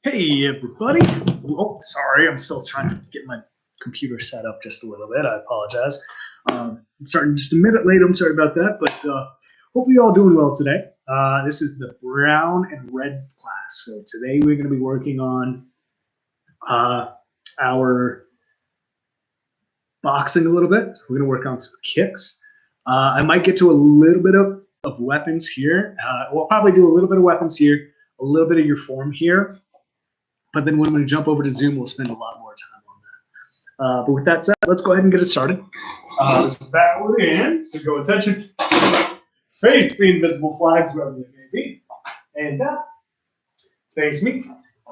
Hey everybody! Oh, sorry, I'm still trying to get my computer set up just a little bit. I apologize. I'm starting just a minute late. I'm sorry about that, but hopefully you're all doing well today. This is the brown and red class. So today we're going to be working on our boxing a little bit. We're going to work on some kicks. I might get to a little bit of weapons here. We'll probably do a little bit of weapons here, a little bit of your form here. But then when we jump over to Zoom, we'll spend a lot more time on that. But with that said, let's go ahead and get it started. Let's go backward in. So go attention. Face the invisible flags, wherever they may be. And down. Face me.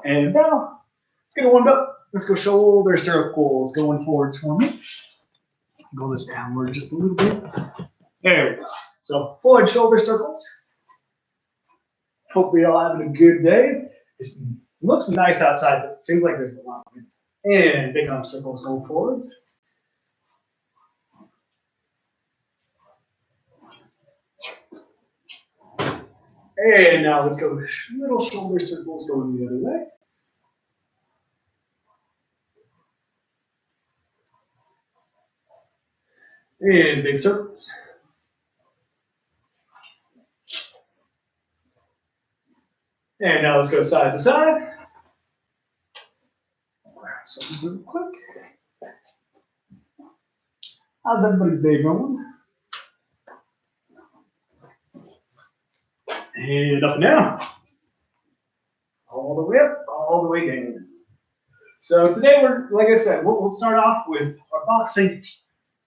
And down. Let's get it warmed up. Let's go shoulder circles going forwards for me. Go this downward just a little bit. There we go. So forward shoulder circles. Hopefully y'all having a good day. It looks nice outside, but it seems like there's a lot of wind. And big arm circles going forwards. And now let's go little shoulder circles going the other way. And big circles. And now let's go side to side. Something real quick. How's everybody's day going? And up and down. All the way up, all the way down. So today like I said, we'll start off with our boxing.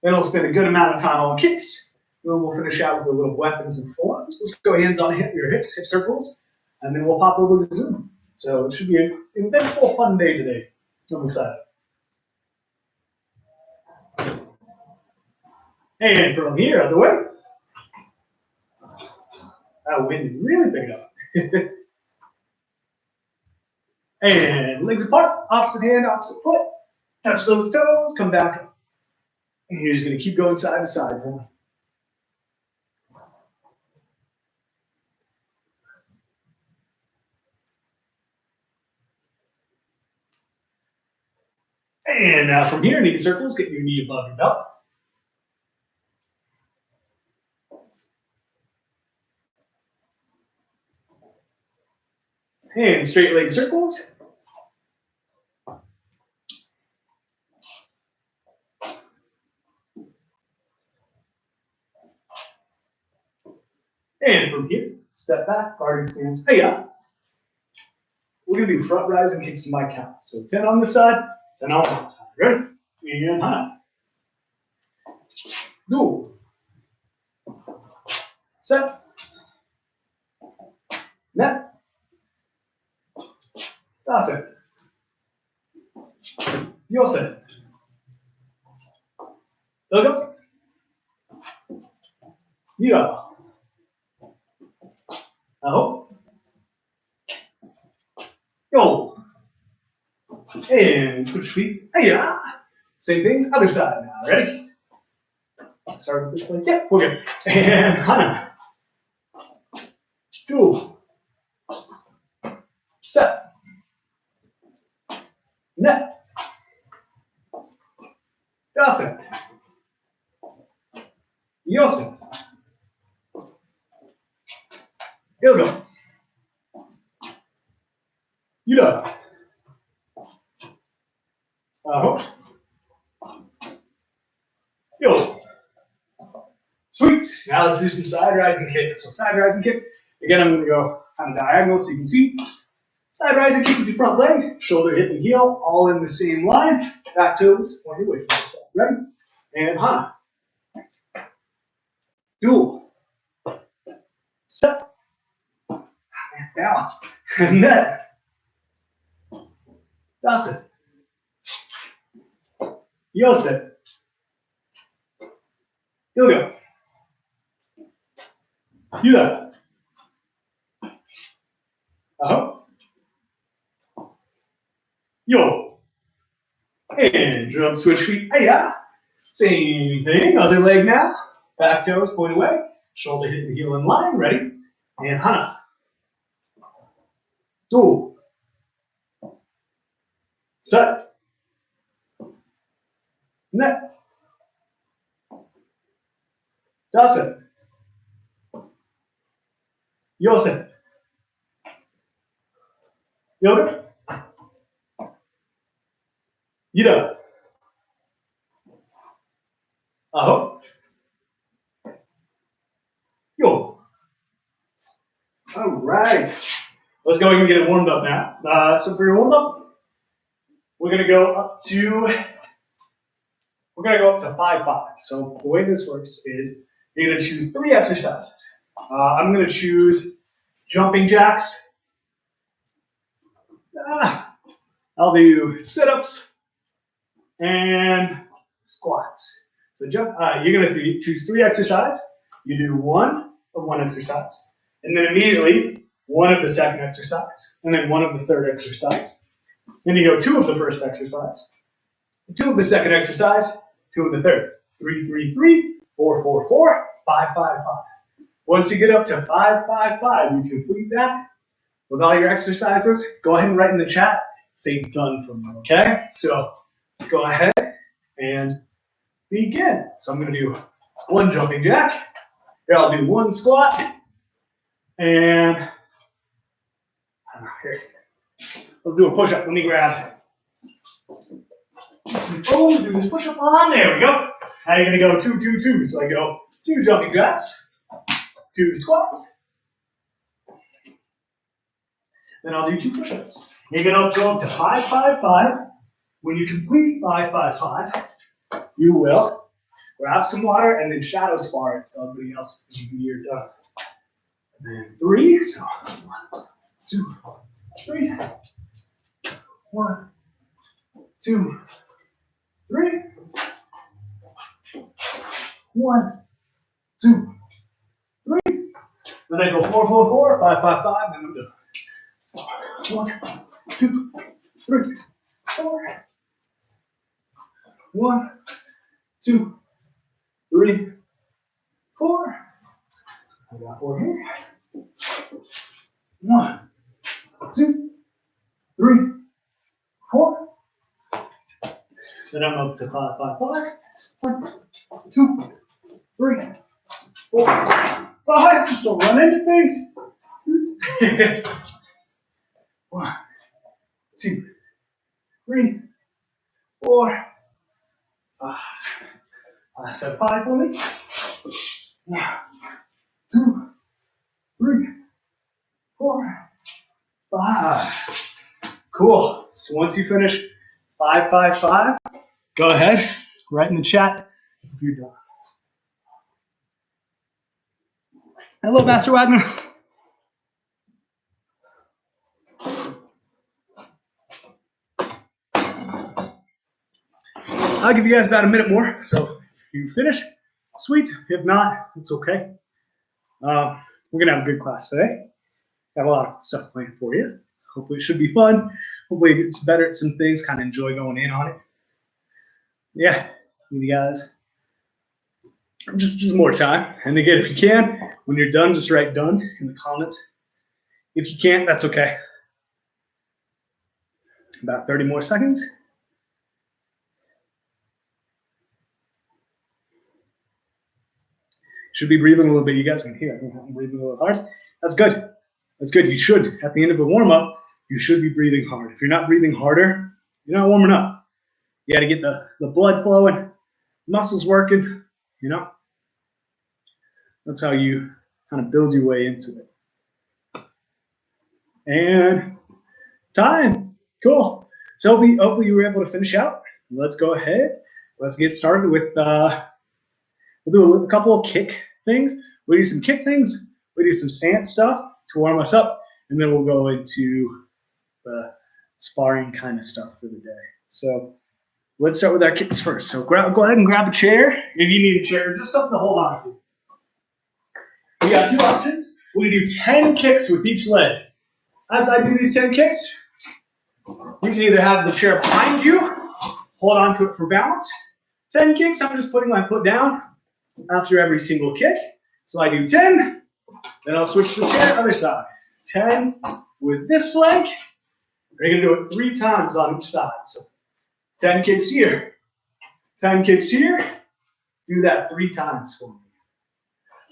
Then we'll spend a good amount of time on kicks. Then we'll finish out with a little weapons and forms. Let's go hands on your hips, hip circles. And then we'll pop over to Zoom. So it should be an eventful, fun day today. I'm excited. And from here, other way. That wind is really picking up. And legs apart, opposite hand, opposite foot. Touch those toes, come back up. And you're just going to keep going side to side for me. And now from here, knee circles, get your knee above your belt. And straight leg circles. And from here, step back, guarding stance. Hey, yeah. We're going to do front rising kicks to my count. So 10 on this side, 10 on that side. Ready? And high. Go. Set. Net. That's it. You're set. Look up. Yeah. Out. Go. And switch feet. Yeah. Same thing, other side now. Ready? Start with this leg. Yeah, we're good. And hana. Two. Set. Net. Dasen. Yosen. Ilgo. Yuda. Aho. Yo. Sweet. Now let's do some side rising kicks. So side rising kicks. Again, I'm going to go kind of diagonal so you can see. Side rising kick with your front leg, shoulder, hip, and heel, all in the same line. Back toes pointed away from the step. Ready? And hana. Dual. Set. Balance. And then. Dasen. Yosen. Ilgo. Yuda. Aho. Yo. And drum switch feet. Hiya. Same thing. Other leg now. Back toes point away. Shoulder, hip, and heel in line. Ready? And hana. Two. set, net, dasen, yosen, yoga, yida, aho, yo. All right, let's go ahead and get it warmed up now. So for your warm up, we're gonna go up to 5-5. So the way this works is you're gonna choose 3 exercises. I'm gonna choose jumping jacks. I'll do sit-ups and squats. So you're gonna choose 3 exercises. You do 1 of 1 exercise, and then immediately 1 of the second exercise, and then 1 of the third exercise. Then you go 2 of the first exercise, 2 of the second exercise, 2 of the third. 3, 3, 3, 4, 4, 4, 5, 5, 5. Once you get up to 5, 5, 5, you complete that with all your exercises. Go ahead and write in the chat, say done for me, okay? So go ahead and begin. So I'm gonna do 1 jumping jack. Here I'll do 1 squat. And here, let's do a push-up. Let me grab some foam, do this push-up on. There we go. Now you're gonna go 2, 2, 2. So I go 2 jumping jacks, 2 squats. Then I'll do 2 push-ups. You're gonna go up to 5, 5, 5. When you complete 5, 5, 5, you will grab some water and then shadow spar it so everybody else you're done. And then 3. So 1, 2, 3. 1, 2, 3. 1, 2, 3. Then I go 4, 4, 4, 5, 5, 5. Then I'm done. So 1, 2, 3, 4. 1, 2, 3, 4. I got 4 here. 1, 2, 3, 4. Then I'm up to 5, 5, 5. 1, 2, 3, 4, 5. Just don't run into things. 1, 2, 3, 4, 5. I said 5 for me. 1, 2, 3, 4, 5. Cool. So once you finish 5, 5, 5, go ahead, write in the chat if you're done. Hello, Master Wagner. I'll give you guys about a minute more. So if you finish, sweet. If not, it's okay. We're gonna have a good class today. Got a lot of stuff planned for you. Hopefully it should be fun. Hopefully it gets better at some things, kind of enjoy going in on it. Yeah, you guys. Just more time. And again, if you can, when you're done, just write done in the comments. If you can't, that's okay. About 30 more seconds. Should be breathing a little bit. You guys can hear. I'm breathing a little hard. That's good. That's good. You should. At the end of a warm-up, you should be breathing hard. If you're not breathing harder, you're not warming up. You got to get the blood flowing, muscles working, you know. That's how you kind of build your way into it. And time. Cool. So hopefully you were able to finish out. Let's go ahead. Let's get started with, we'll do a couple of kick things. We'll do some kick things. We'll do some stance stuff to warm us up. And then we'll go into the sparring kind of stuff for the day. So let's start with our kicks first. So go ahead and grab a chair. If you need a chair, just something to hold on to. We got 2 options. We do 10 kicks with each leg. As I do these 10 kicks, you can either have the chair behind you, hold on to it for balance. 10 kicks, I'm just putting my foot down after every single kick. So I do 10, then I'll switch to the chair, other side. 10 with this leg, You're going to do it 3 times on each side. So 10 kicks here, 10 kicks here. Do that 3 times for me.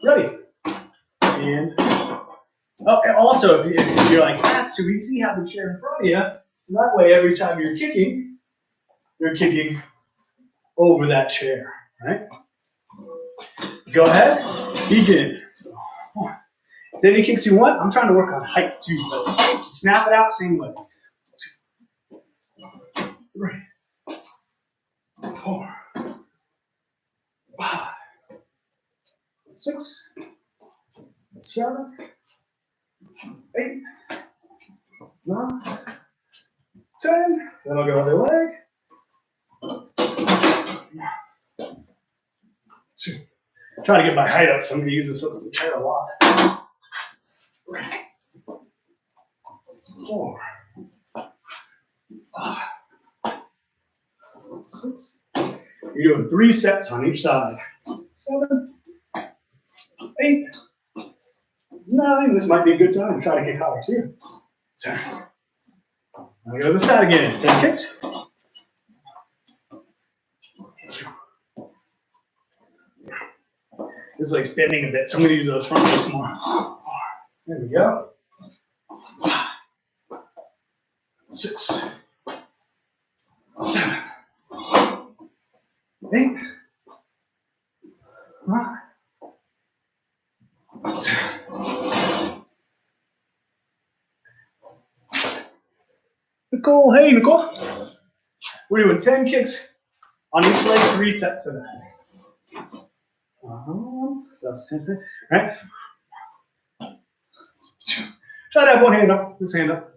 Ready? And also, if you're like, that's too easy, have the chair in front of you. So that way, every time you're kicking over that chair, right? Go ahead, begin. So, 1. Any kicks you want. I'm trying to work on height too, but snap it out same way. 2, 3, 4, 5, 6, 7, 8, 9, 10. Then I'll go other leg. 1, 2. Try to get my height up, so I'm going to use this chair a lot. 3, 4, 5, 6. You're doing 3 sets on each side. 7, 8, 9. This might be a good time to try to kick higher too. 10. I'll go to the side again. 10 kicks. 2. This leg's bending a bit, so I'm going to use those front kicks more. 4. There we go. 5, 6, 7, 8, 9, 10. Nicole, hey Nicole. We're doing 10 kicks on each leg, 3 sets of that. So that's 10. Right? 2. Try to have one hand up, this hand up.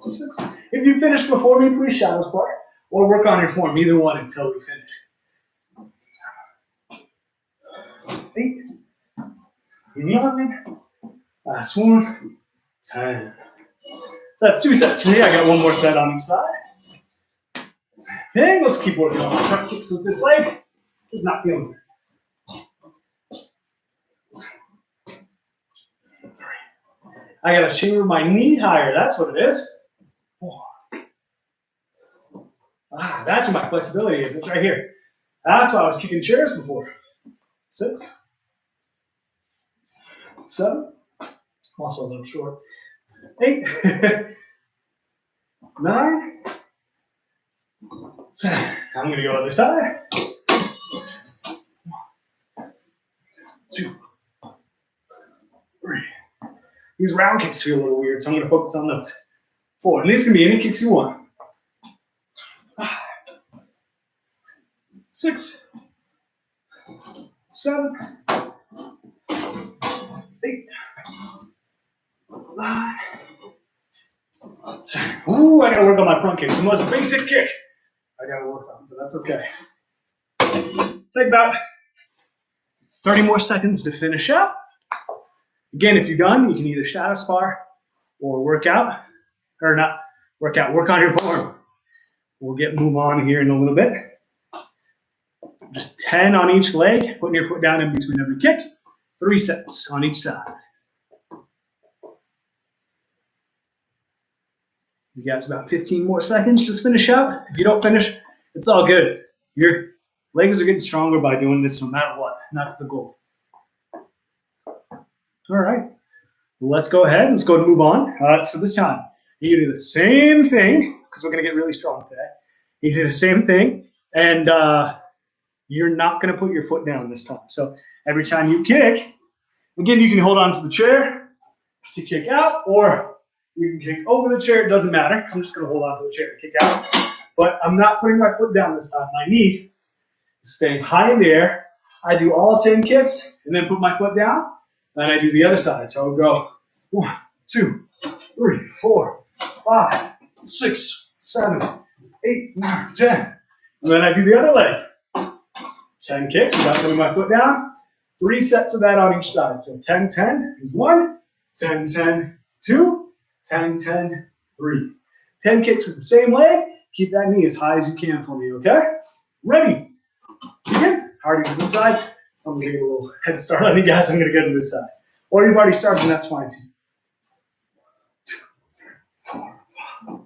6. If you finish before me, please shadow spar or work on your form, either one until we finish. 8, 9, last one, 10. So that's 2 sets for me. I got 1 more set on each side. Okay, let's keep working on my front kicks with this leg. It's not feeling good. 3. I gotta chamber my knee higher. That's what it is. 4. That's where my flexibility is. It's right here. That's why I was kicking chairs before. 6, 7. Also a little short. 8, 9, 10. I'm going to go other side. 1, 2, 3. These round kicks feel a little weird, so I'm going to focus on those. 4. And these can be any kicks you want. 5, 6, 7, 8, 9, 10. Ooh, I gotta work on my front kick. It's the most basic kick I gotta work on, but that's okay. Take about 30 more seconds to finish up. Again, if you're done, you can either shadow spar or work out, or not work out, work on your form. We'll move on here in a little bit. Just 10 on each leg, putting your foot down in between every kick. 3 sets on each side. You guys about 15 more seconds, just finish up. If you don't finish, it's all good. Your legs are getting stronger by doing this no matter what, and that's the goal. All right, let's go ahead, let's go and move on. So this time, you do the same thing, because we're gonna get really strong today. You do the same thing, and you're not gonna put your foot down this time. So every time you kick, again, you can hold on to the chair to kick out, or you can kick over the chair, it doesn't matter. I'm just going to hold on to the chair and kick out. But I'm not putting my foot down this time. My knee is staying high in the air. I do all 10 kicks and then put my foot down. And I do the other side. So I'll go 1, 2, 3, 4, 5, 6, 7, 8, 9, 10. And then I do the other leg. 10 kicks without putting my foot down. 3 sets of that on each side. So 10, 10 is 1, 10, 10, 2, 10, 10, 3. 10 kicks with the same leg. Keep that knee as high as you can for me, okay? Ready. Begin. Hardy to the side. So I'm going to get a little head start on you guys. I'm going to go to this side. Or you've already started, and that's fine too. 2, 4, 5,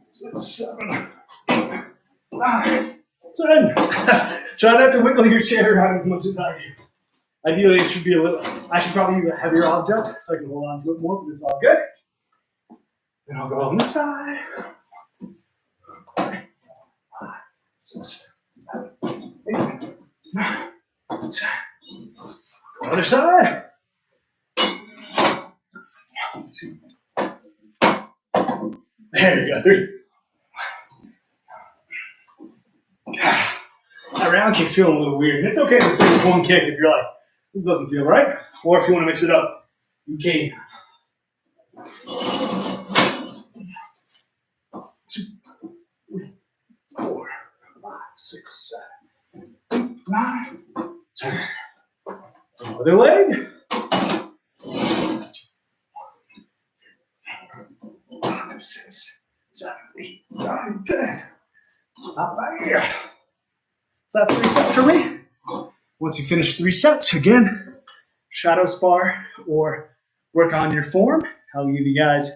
6, 7, 8, 9, 10. Try not to wiggle your chair around as much as I do. Ideally, it should be a little, I should probably use a heavier object so I can hold on to it more, but it's all good. Then I'll go on this side. 5, 6, 7, 8, 9, 10. Other side. 1, 2. There you go. 3. That round kick's feeling a little weird. And it's okay to stay with one kick if you're like, this doesn't feel right. Or if you want to mix it up, you can. 2, 3, 4, 5, 6, 7, 8, 9, 10. Other leg. 5, 6, 7, 8, 9, 10. Not bad. So that's 3 sets for me. Once you finish 3 sets, again, shadow spar or work on your form. I'll give you guys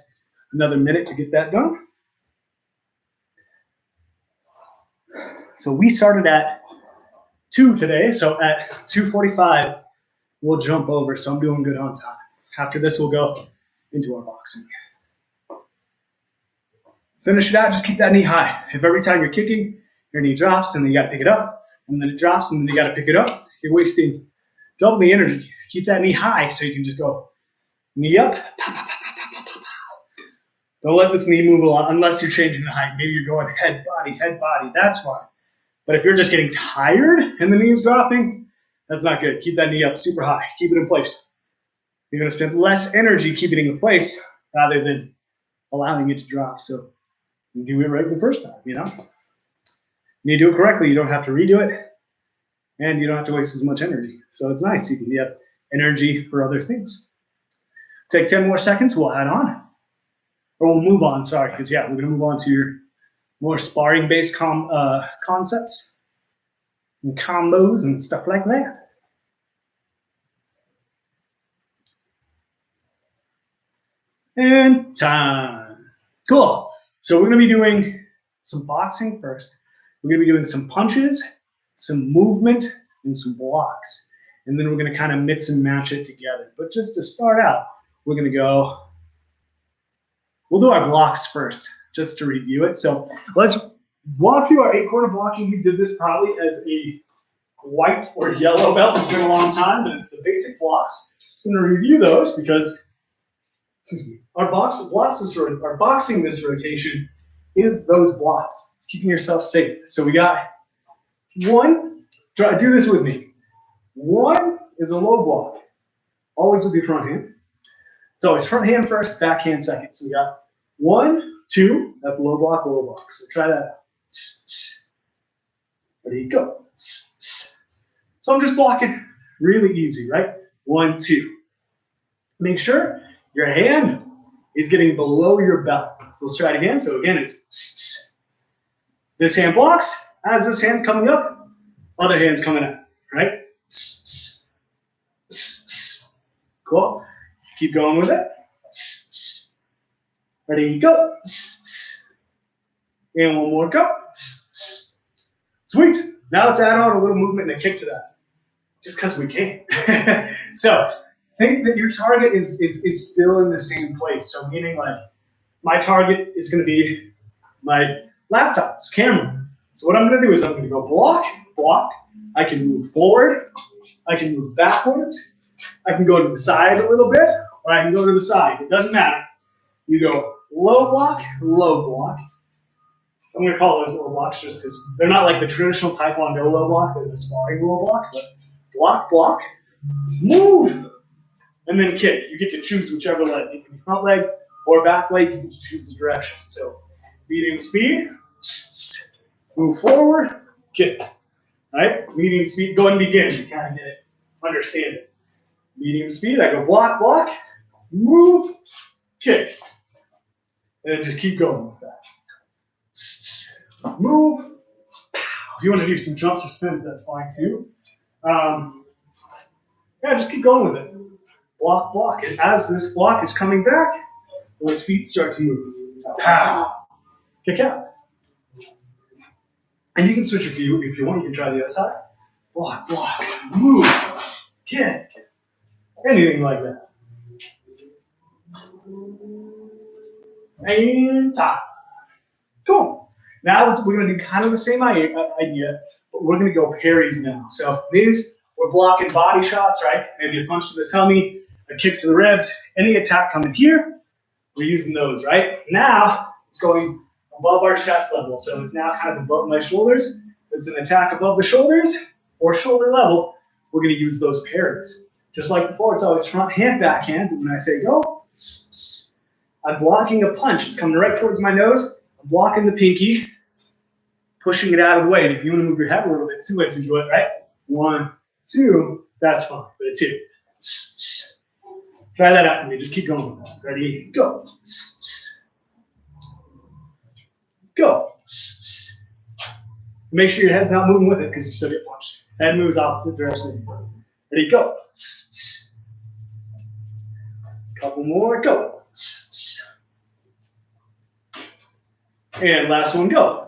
another minute to get that done. So we started at 2 today, so at 2:45, we'll jump over, so I'm doing good on time. After this, we'll go into our boxing. Finish it out, just keep that knee high. If every time you're kicking, your knee drops, and then you gotta pick it up, and then it drops, and then you gotta pick it up, you're wasting double the energy. Keep that knee high so you can just go knee up. Don't let this knee move a lot unless you're changing the height. Maybe you're going head, body, that's fine. But if you're just getting tired and the knee is dropping, that's not good. Keep that knee up super high. Keep it in place. You're gonna spend less energy keeping it in place rather than allowing it to drop. So you do it right the first time, you know? When you do it correctly, you don't have to redo it, and you don't have to waste as much energy. So it's nice. You can have energy for other things. Take 10 more seconds. We'll add on. Or we'll move on, sorry, because, yeah, we're going to move on to your more sparring-based concepts and combos and stuff like that. And time. Cool. So we're going to be doing some boxing first. We're going to be doing some punches, some movement, and some blocks. And then we're going to kind of mix and match it together. But just to start out, we're going to go, we'll do our blocks first, just to review it. So let's walk through our 8-quarter blocking. We did this probably as a white or yellow belt. It's been a long time, but it's the basic blocks. So I'm going to review those because our boxing this rotation is those blocks. It's keeping yourself safe. So we got 1, do this with me. 1 is a low block, always with your front hand. It's always front hand first, back hand second. So we got 1, 2, that's low block, low block. So try that out. There you go. So I'm just blocking really easy, right? 1, 2. Make sure your hand is getting below your belt. So let's try it again. So again, it's this hand blocks. As this hand's coming up, other hand's coming out, right? Cool. Keep going with it. Ready, go. And one more, go. Sweet. Now let's add on a little movement and a kick to that. Just because we can. So think that your target is still in the same place. So meaning like my target is going to be my laptop, this camera. So what I'm going to do is I'm going to go block, block. I can move forward. I can move backwards. I can go to the side a little bit, or I can go to the side. It doesn't matter. You go low block, low block. I'm going to call those low blocks just because they're not like the traditional Taekwondo low block. They're the sparring low block. But block, block, move, and then kick. You get to choose whichever leg. It can be front leg or back leg. You get to choose the direction. So medium speed, move forward, kick. Right? Medium speed, go and begin. You kind of get it, understand it. Medium speed, I go block, block, move, kick. And then just keep going with that. Move. If you want to do some jumps or spins, that's fine too. Yeah, just keep going with it. Block, block. And as this block is coming back, those feet start to move. Pow. Kick out. And you can switch if you want. You can try the other side. Block, block, move, kick. Anything like that. And top. Cool. Now we're going to do kind of the same idea, but we're going to go parries now. So these, we're blocking body shots, right? Maybe a punch to the tummy, a kick to the ribs, any attack coming here, we're using those, right? Now it's going above our chest level. So it's now kind of above my shoulders. If it's an attack above the shoulders or shoulder level, we're going to use those parries. Just like before, it's always front hand, back hand. But when I say go, I'm blocking a punch. It's coming right towards my nose. I'm blocking the pinky, pushing it out of the way. And if you want to move your head a little bit, 2 ways to do it, right? 1, 2, that's fine. But a 2. Try that out for me. Just keep going. Ready? Go. Go. Make sure your head's not moving with it because you still get punched. Head moves opposite direction. Ready? Go. Couple more. Go. And last one. Go.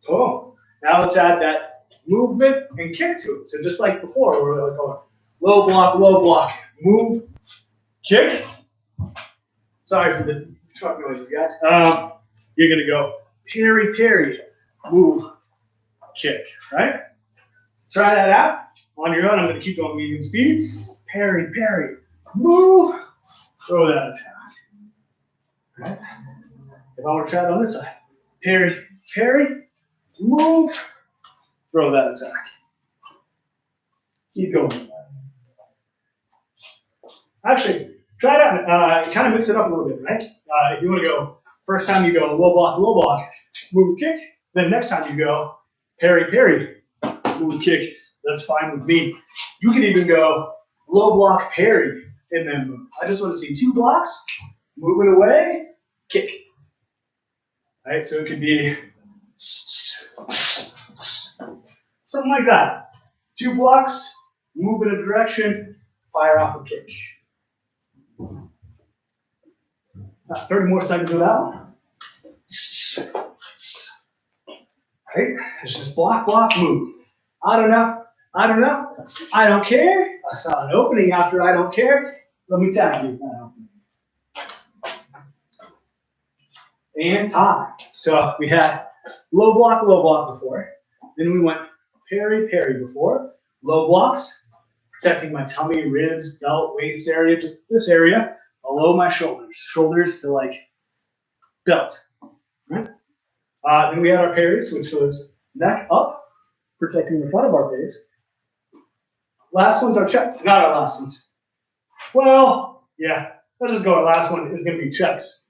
Cool. Now let's add that movement and kick to it. So just like before, where I was going low block, move, kick. Sorry for the truck noises, guys. You're going to go parry, parry, move, kick, right? Let's try that out. On your own, I'm going to keep going medium speed. Parry, parry, move, throw that attack. Right? If I were to try it on this side, parry, parry, move, throw that attack. Keep going. Actually, try it out. Kind of mix it up a little bit, right? If you want to go, first time you go low block, move, kick. Then next time you go parry, parry, move, kick. That's fine with me. You can even go low block, parry, and then move. I just want to see 2 blocks, moving away, kick. All right, so it could be something like that. 2 blocks, move in a direction, fire off a kick. 30 more seconds of that one. Right? It's just block, move. I don't know. I don't care. I saw an opening after I don't care. Let me tag you that opening. And time. So we had low block before. Then we went parry, parry before. Low blocks, protecting my tummy, ribs, belt, waist area, just this area. Below my shoulders. Shoulders to like belt. Right? Then we had our parries, which was neck up, protecting the front of our face. Last one's our checks. Not our last ones. Well, yeah, let's just go. Our last one is going to be checks.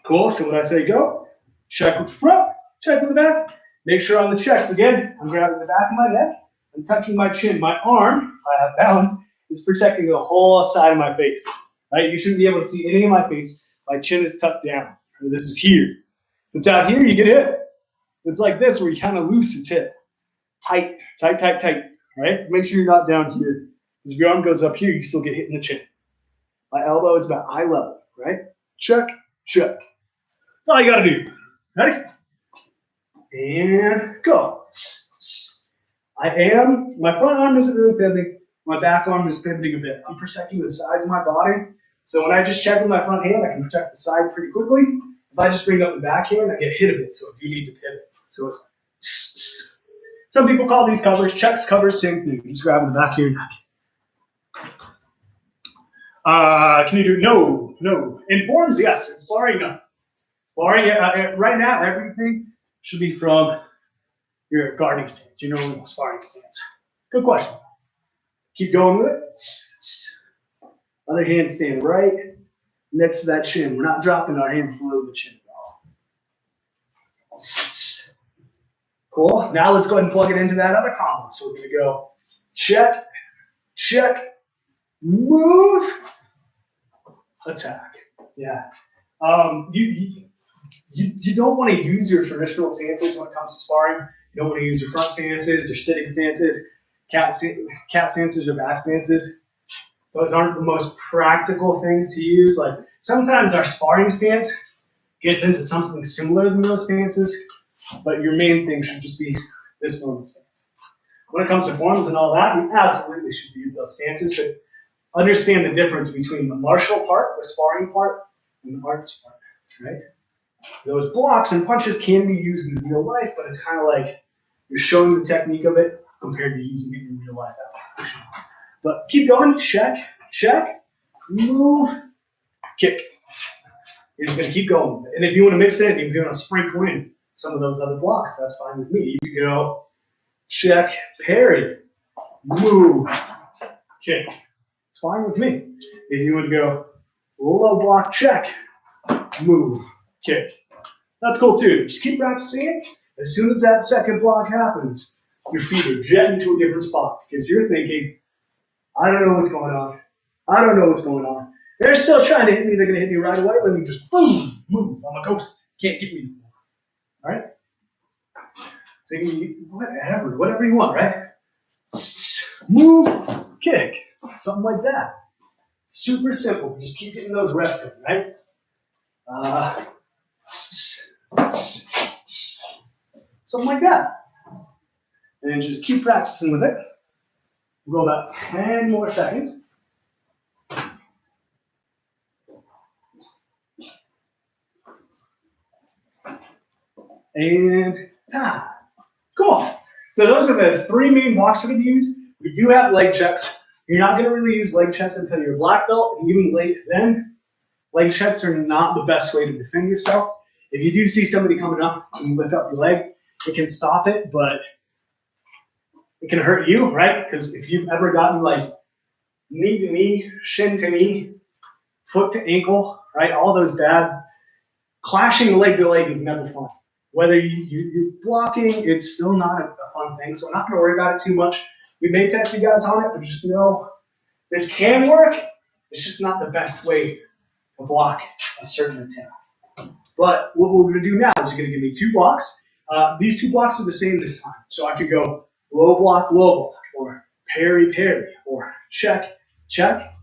Cool. So when I say go, check with the front, check with the back. Make sure on the checks, again, I'm grabbing the back of my neck. I'm tucking my chin. My arm, if I have balance, is protecting the whole side of my face. Right? You shouldn't be able to see any of my face. My chin is tucked down. This is here. If it's out here, you get hit. It's like this where you kind of loose, it's hit. Tight, tight, tight, tight. Right? Make sure you're not down here. Because if your arm goes up here, you still get hit in the chin. My elbow is about eye level. Right? Check, check. That's all you got to do. Ready? And go. My front arm isn't really pivoting. My back arm is pivoting a bit. I'm protecting the sides of my body. So when I just check with my front hand, I can protect the side pretty quickly. If I just bring up the back hand, I get hit a bit. So I do need to pivot. So it's, some people call these covers checks, covers, same thing. You just grab the back of your neck. Can you do no? In forms, yes. In sparring, no. Sparring, right now, everything should be from your guarding stance, your normal sparring stance. Good question. Keep going with it. Other hand stand right next to that chin. We're not dropping our hand below the chin at all. Cool. Now let's go ahead and plug it into that other combo. So we're going to go check, check, move, attack. Yeah. You don't want to use your traditional stances when it comes to sparring. You don't want to use your front stances or sitting stances. cat stances or back stances. Those aren't the most practical things to use. Like sometimes our sparring stance gets into something similar than those stances, but your main thing should just be this normal stance. When it comes to forms and all that, you absolutely should use those stances, but understand the difference between the martial part, the sparring part, and the arts part, right? Those blocks and punches can be used in real life, but it's kind of like you're showing the technique of it compared to using it in real life application. But keep going, check, check, move, kick. You're just going to keep going. And if you want to mix it, if you want to sprinkle in some of those other blocks, that's fine with me. You go, check, parry, move, kick. It's fine with me. If you want to go low block, check, move, kick. That's cool too. Just keep practicing it. As soon as that second block happens, your feet are jetting to a different spot because you're thinking, I don't know what's going on. I don't know what's going on. They're still trying to hit me. They're going to hit me right away. Let me just boom, move. I'm a ghost. Can't get me anymore. All right? So you can whatever you want, right? Move, kick, something like that. Super simple. Just keep getting those reps in, right? Something like that. And just keep practicing with it. We'll go about 10 more seconds. And time. Cool. So those are the three main blocks we're going to use. We do have leg checks. You're not going to really use leg checks until you're black belt, and even late then, leg checks are not the best way to defend yourself. If you do see somebody coming up and you lift up your leg, it can stop it, but it can hurt you, right? Because if you've ever gotten like knee to knee, shin to knee, foot to ankle, right? All those bad, clashing leg to leg is never fun. Whether you're blocking, it's still not a fun thing, so I'm not going to worry about it too much. We may test you guys on it, but just know this can work. It's just not the best way to block a certain attack. But what we're going to do now is you're going to give me two blocks. These two blocks are the same this time. So I could go low block, or parry, parry, or check, check.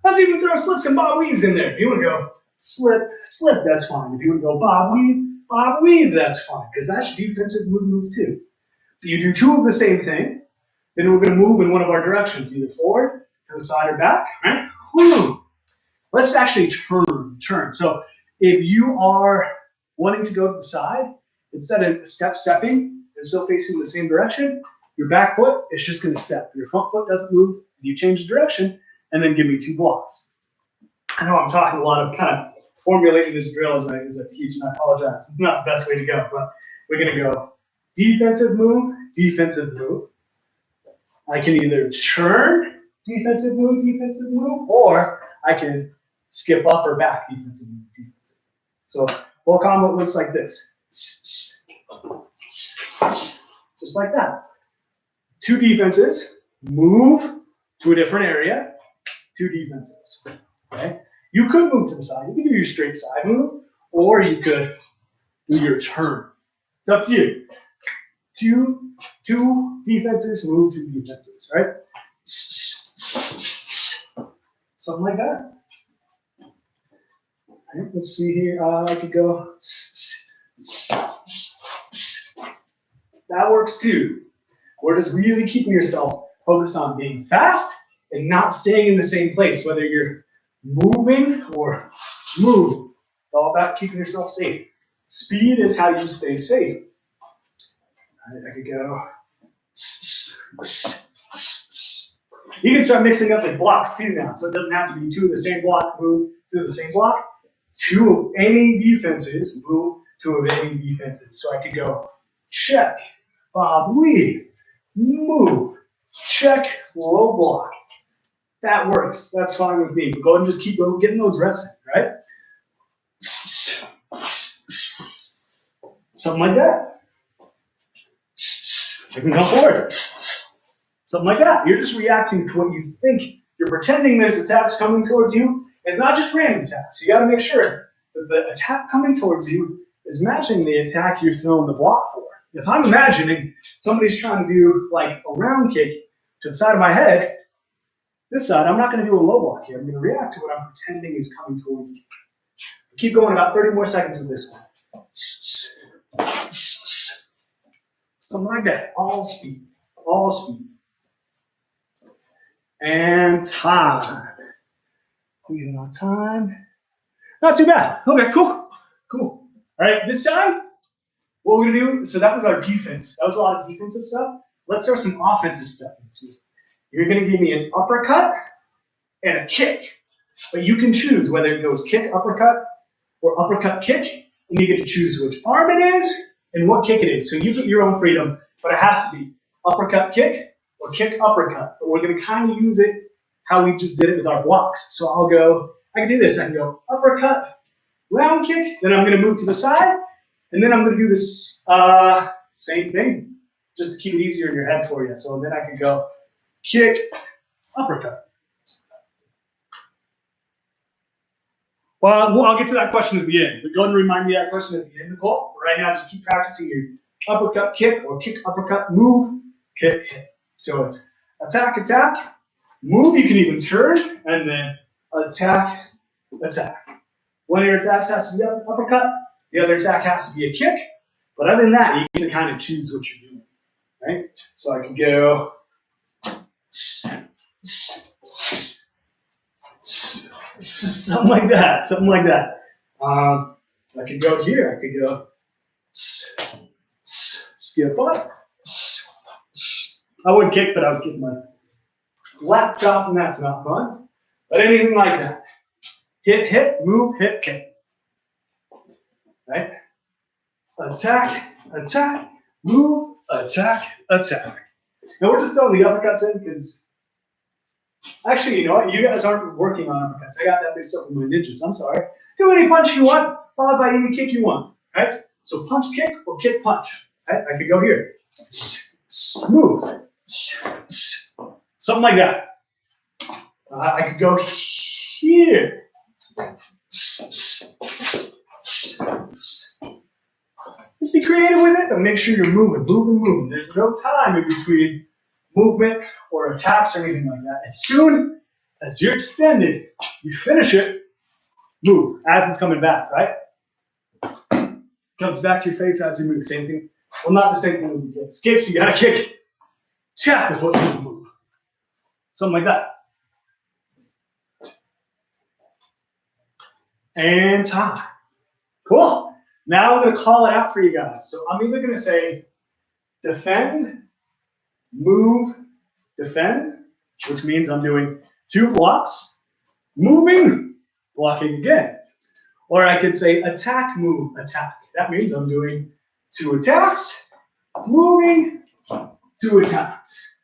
Let's even throw slips and bob weaves in there. If you want to go slip, slip, that's fine. If you want to go bob, weave, that's fine. Because that's defensive movements too. If you do two of the same thing, then we're going to move in one of our directions, either forward, to the side, or back, right? Woo. Let's actually turn. So if you are wanting to go to the side, instead of stepping and still facing the same direction, your back foot is just going to step. Your front foot doesn't move. You change the direction, and then give me two blocks. I know I'm talking a lot of kind of formulating this drill as I teach, and I apologize. It's not the best way to go, but we're going to go defensive move, I can either turn, defensive move, or I can skip up or back, defensive move, defensive. So full combo looks like this. Just like that. Two defenses, move to a different area, two defenses. Okay? You could move to the side. You can do your straight side move, or you could do your turn. It's up to you. Two defenses, move two defenses, right? Something like that. All right, let's see here. I could go. That works too. Or just really keeping yourself focused on being fast and not staying in the same place, whether you're moving or move. It's all about keeping yourself safe. Speed is how you stay safe. All right, I could go. You can start mixing up the blocks too now, so it doesn't have to be two of the same block, move to the same block. Two of any defenses, move two of any defenses. So I could go check, bob, weave, move, check, low block. That works. That's fine with me. But go ahead and just keep getting those reps in, right? Something like that. You can come forward. Something like that. You're just reacting to what you think. You're pretending there's attacks coming towards you. It's not just random attacks. You got to make sure that the attack coming towards you is matching the attack you're throwing the block for. If I'm imagining somebody's trying to do like a round kick to the side of my head, this side, I'm not going to do a low block here. I'm going to react to what I'm pretending is coming towards me. Keep going about 30 more seconds with this one. Something like that. All speed. All speed. And time. We got time. Not too bad. Okay, cool. Cool. All right, this side, what we're going to do, so that was our defense. That was a lot of defensive stuff. Let's throw some offensive stuff into it. You're going to give me an uppercut and a kick. But you can choose whether it goes kick, uppercut, or uppercut, kick. And you get to choose which arm it is and what kick it is. So you get your own freedom, but it has to be uppercut, kick, or kick, uppercut. But we're going to kind of use it how we just did it with our blocks. So I'll go, I can do this. I can go uppercut, round kick. Then I'm going to move to the side. And then I'm going to do this same thing, just to keep it easier in your head for you. So then I can go kick, uppercut. Well, I'll get to that question at the end. But go ahead and remind me that question at the end, Nicole. Right now, just keep practicing your uppercut, kick, or kick, uppercut, move, kick, hit. So it's attack, attack, move. You can even turn, and then attack, attack. One of your attacks has to be uppercut. The other attack has to be a kick. But other than that, you get to kind of choose what you're doing, right? So I can go something like that, something like that. I could go here. I could go skip up. I would kick, but I would kick my laptop, and that's not fun. But anything like that. Hit, hit, move, hit, kick. Right? Attack, attack, move, attack, attack. Now we're just throwing the uppercuts in because, actually, you know what? You guys aren't working on uppercuts. I got that mixed up with my ninjas. I'm sorry. Do any punch you want, followed by any kick you want. Right? So punch, kick, or kick, punch. Right? I could go here. Move. Something like that. I could go here. Just be creative with it, but make sure you're moving, moving, moving. There's no time in between movement or attacks or anything like that. As soon as you're extended, you finish it, move as it's coming back, right? Comes back to your face as you move. Same thing. Well, not the same thing with the kicks. Kicks, you gotta kick, tap before you move. Something like that. And time. Cool. Now I'm going to call it out for you guys. So I'm either going to say defend, move, defend, which means I'm doing 2 blocks, moving, blocking again. Or I could say attack, move, attack. That means I'm doing 2 attacks, moving, 2 attacks.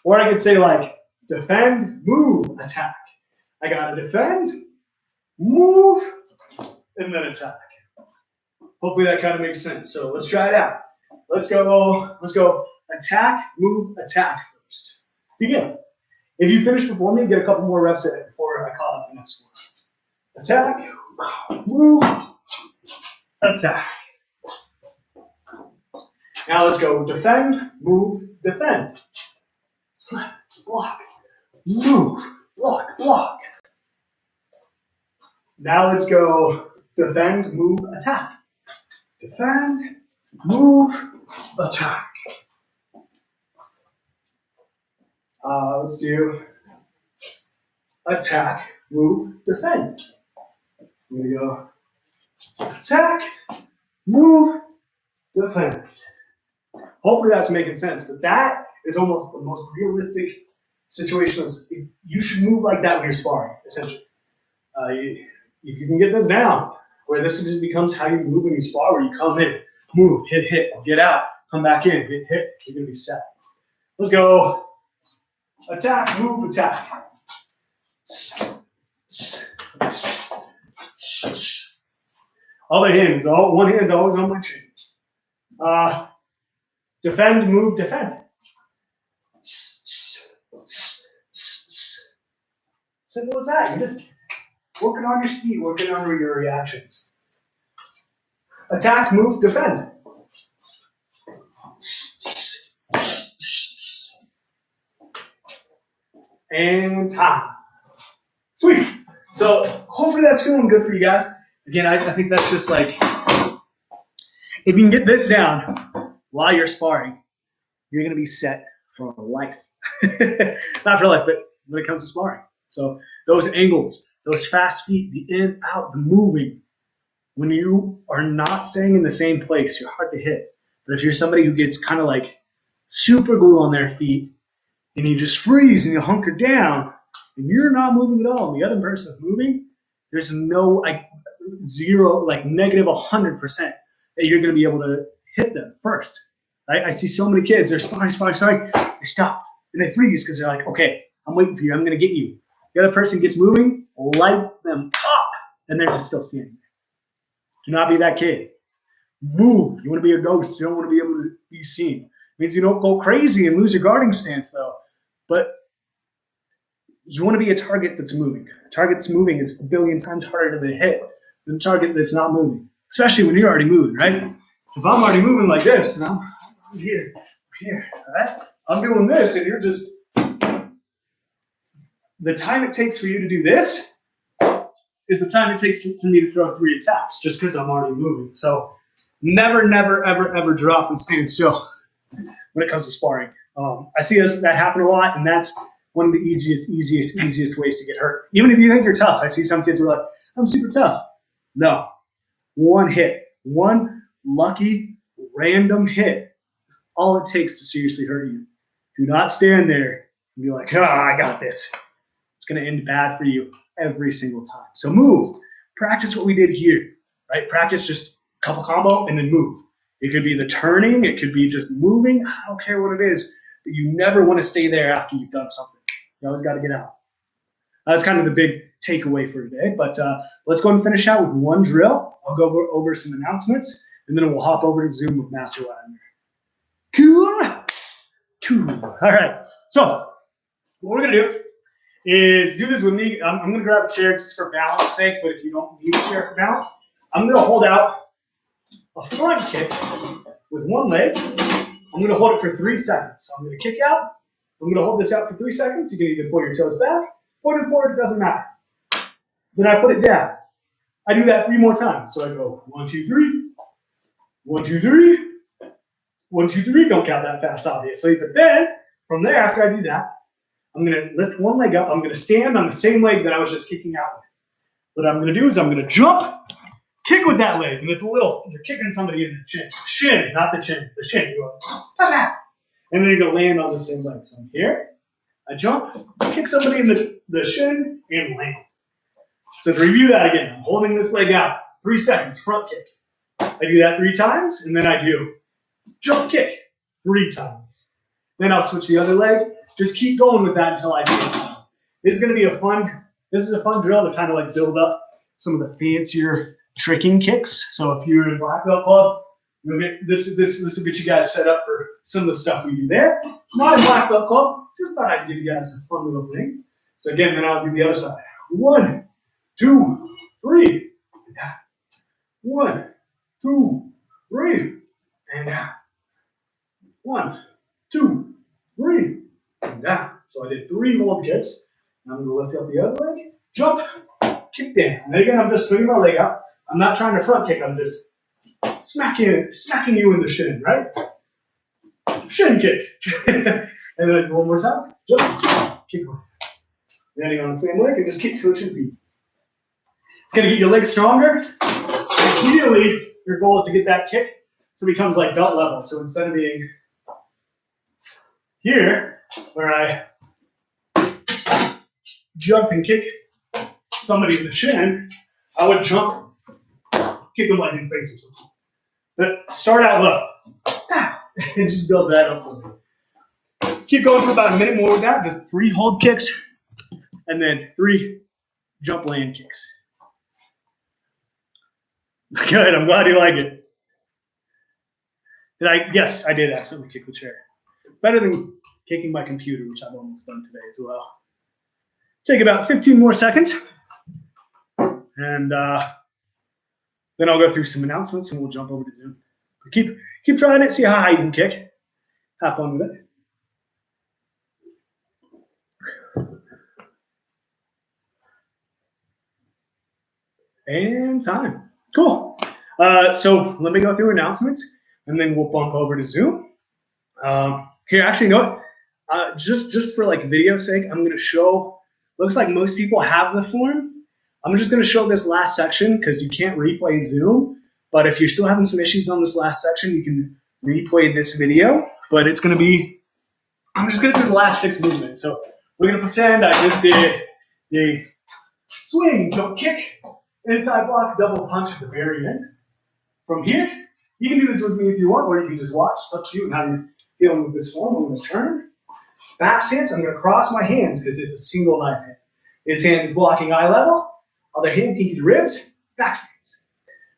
Or I could say like defend, move, attack. I got to defend, move, and then attack. Hopefully that kind of makes sense. So let's try it out. Let's go attack, move, attack first. Begin. If you finish before me, get a couple more reps at it before I call out the next one. Attack, move, attack. Now let's go defend, move, defend. Slap, block, move, block, block. Now let's go defend, move, attack. Defend, move, attack. Let's do attack, move, defend. I'm going to go attack, move, defend. Hopefully that's making sense, but that is almost the most realistic situation. You should move like that when you're sparring, essentially. If you can get this down, where this just becomes how you move when you spar, where you come in, move, hit, hit, get out, come back in, hit, hit, you're going to be set. Let's go. Attack, move, attack. All the hands, one hand's always on my chin. Defend, move, defend. Simple as that. You're just working on your speed, working on your reactions. Attack, move, defend. And time. Sweet. So hopefully that's feeling good for you guys. Again, I think that's just like, if you can get this down while you're sparring, you're going to be set for life. Not for life, but when it comes to sparring. So those angles, those fast feet, the in, out, the moving, when you are not staying in the same place, you're hard to hit. But if you're somebody who gets kind of like super glue on their feet and you just freeze and you hunker down and you're not moving at all and the other person's moving, there's no like zero, like negative 100% that you're going to be able to hit them first. Right? I see so many kids, they're sparring, they stop and they freeze because they're like, okay, I'm waiting for you, I'm going to get you. The other person gets moving, lights them up, and they're just still standing there. Do not be that kid. Move. You want to be a ghost. You don't want to be able to be seen. It means you don't go crazy and lose your guarding stance, though. But you want to be a target that's moving. A target that's moving is a billion times harder to hit than a target that's not moving, especially when you're already moving, right? If I'm already moving like this, and I'm here, right? I'm doing this, and you're just, the time it takes for you to do this is the time it takes for me to throw 3 attacks, just because I'm already moving. So never, never, ever, ever drop and stand still when it comes to sparring. I see that happen a lot, and that's one of the easiest ways to get hurt. Even if you think you're tough, I see some kids who are like, I'm super tough. No. One hit, one lucky random hit is all it takes to seriously hurt you. Do not stand there and be like, I got this. It's going to end bad for you every single time. So move. Practice what we did here, right? Practice just a couple combo and then move. It could be the turning. It could be just moving. I don't care what it is. But you never want to stay there after you've done something. You always got to get out. That's kind of the big takeaway for today. But let's go and finish out with one drill. I'll go over some announcements, and then we'll hop over to Zoom with Master Wagner. Cool. All right. So what we're going to do is do this with me. I'm going to grab a chair just for balance sake, but if you don't need a chair for balance, I'm going to hold out a front kick with one leg. I'm going to hold it for 3 seconds. So I'm going to kick out. I'm going to hold this out for 3 seconds. You can either pull your toes back, point it forward, it doesn't matter. Then I put it down. I do that 3 more times. So I go 1, 2, 3, 1, 2, 3, 1, 2, 3. Don't count that fast, obviously. But then from there, after I do that, I'm going to lift one leg up. I'm going to stand on the same leg that I was just kicking out with. What I'm going to do is I'm going to jump, kick with that leg. And it's a little, you're kicking somebody in the chin. Shin, not the chin. The shin. You go, and then you're going to land on the same leg. So I'm here. I jump, kick somebody in the shin, and land. So to review that again, I'm holding this leg out. 3 seconds, front kick. I do that 3 times, and then I do jump kick 3 times. Then I'll switch the other leg. Just keep going with that until I do it. This is going to be a fun drill to kind of like build up some of the fancier tricking kicks. So if you're in black belt club, this will get you guys set up for some of the stuff we do there. Not in black belt club, just thought I'd give you guys a fun little thing. So again, then I'll do the other side. 1, 2, 3, and down. 1, 2, 3, and down. 1, 2, 3, and down. So I did 3 hold kicks. Now I'm going to lift up the other leg, jump, kick down. And again, I'm just swinging my leg up. I'm not trying to front kick. I'm just smacking you in the shin, right? Shin kick. And then one more time, jump, kick one. Landing on the same leg and just kick to it should be. It's going to get your legs stronger. Ideally, your goal is to get that kick so it becomes like belt level. So instead of being here, where I jump and kick somebody in the shin, I would jump, kick them like in the face or something. But start out low. And just build that up a little bit. Keep going for about a minute more with that. Just 3 hold kicks and then 3 jump land kicks. Good. I'm glad you like it. Yes, I did accidentally kick the chair. Better than kicking my computer, which I've almost done today as well. Take about 15 more seconds. And then I'll go through some announcements and we'll jump over to Zoom. But keep trying it, see how high you can kick. Have fun with it. And time. Cool. So let me go through announcements, and then we'll bump over to Zoom. Here, actually, you know what? Just for like video sake, I'm going to show. Looks like most people have the form. I'm just going to show this last section because you can't replay Zoom. But if you're still having some issues on this last section, you can replay this video. But it's going to be. I'm just going to do the last 6 movements. So we're going to pretend I just did the swing, jump, kick, inside block, double punch at the very end. From here, you can do this with me if you want, or you can just watch. It's up to you and how you're feeling with this form. I'm going to turn. Back stance, I'm going to cross my hands because it's a single knife hand. This hand is blocking eye level. Other hand, pinky to ribs, back stance.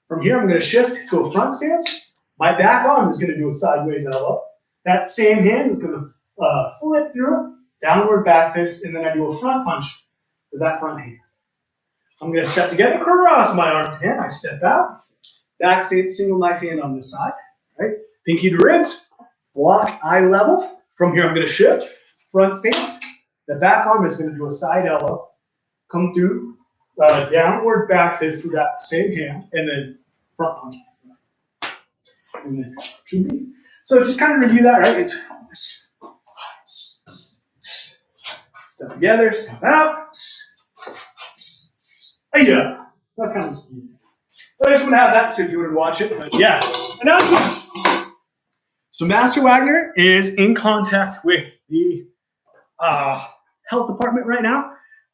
From here, I'm going to shift to a front stance. My back arm is going to do a sideways elbow. That same hand is going to flip through, downward back fist, and then I do a front punch with that front hand. I'm going to step together, cross my arms again. I step out. Back stance, single knife hand on this side. Right? Pinky to ribs, block eye level. From here, I'm going to shift, front stance. The back arm is going to do a side elbow. Come through, downward back fist with that same hand, and then front punch. And then so just kind of review that, right? It's step together, step out. Yeah, that's kind of speed. I just want to have that so you would watch it. But yeah, announcements. So Master Wagner is in contact with the health department right now.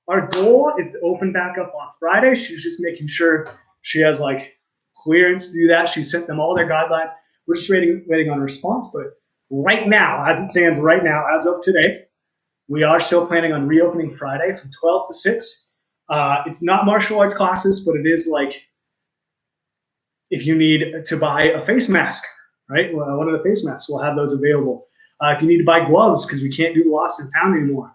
Our goal is to open back up on Friday. She's just making sure she has like clearance to do that. She sent them all their guidelines. We're just waiting on a response. But right now, as it stands right now, as of today, we are still planning on reopening Friday from 12 to 6. It's not martial arts classes, but it is like if you need to buy a face mask, right? Well, one of the face masks, we'll have those available. If you need to buy gloves because we can't do lost and found anymore,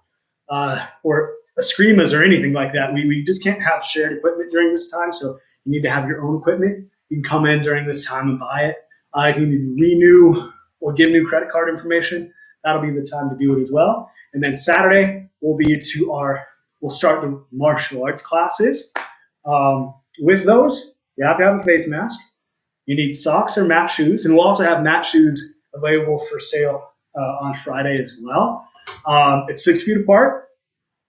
or escrimas or anything like that, we just can't have shared equipment during this time. So you need to have your own equipment. You can come in during this time and buy it. If you need to renew or give new credit card information, that'll be the time to do it as well. And then Saturday we'll start the martial arts classes. With those, you have to have a face mask. You need socks or mat shoes, and we'll also have mat shoes available for sale on Friday as well. It's 6 feet apart.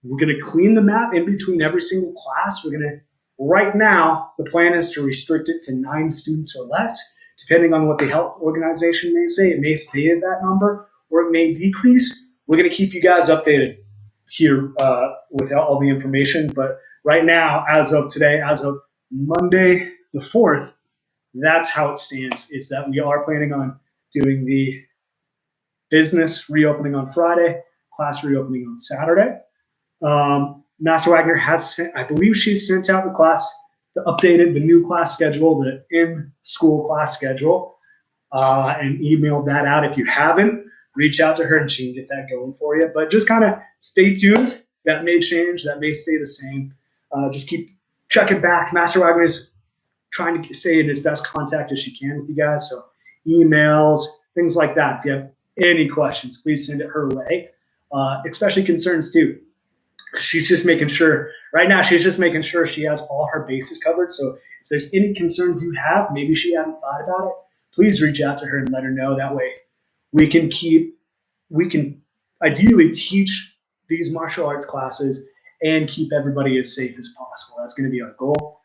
We're going to clean the mat in between every single class. Right now, the plan is to restrict it to 9 students or less. Depending on what the health organization may say, it may stay at that number or it may decrease. We're going to keep you guys updated here with all the information. But right now, as of today, as of Monday the 4th, that's how it stands, is that we are planning on doing the business reopening on Friday, class reopening on Saturday. Master Wagner has sent, I believe she's sent out the new class schedule, the in-school class schedule, and emailed that out. If you haven't, reach out to her and she can get that going for you. But just kind of stay tuned. That may change. That may stay the same. Just keep checking back. Master Wagner is trying to stay in as best contact as she can with you guys. So emails, things like that. If you have any questions, please send it her way, especially concerns too. She's just making sure, right now, she's just making sure she has all her bases covered. So if there's any concerns you have, maybe she hasn't thought about it, please reach out to her and let her know. That way we can ideally teach these martial arts classes and keep everybody as safe as possible. That's going to be our goal.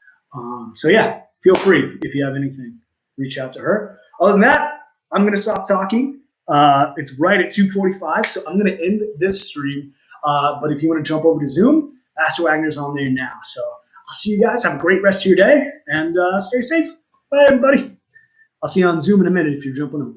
So yeah, feel free if you have anything, reach out to her. Other than that, I'm going to stop talking. It's right at 2:45, so I'm going to end this stream. But if you want to jump over to Zoom, Master Wagner's on there now. So I'll see you guys. Have a great rest of your day and stay safe. Bye, everybody. I'll see you on Zoom in a minute if you're jumping over.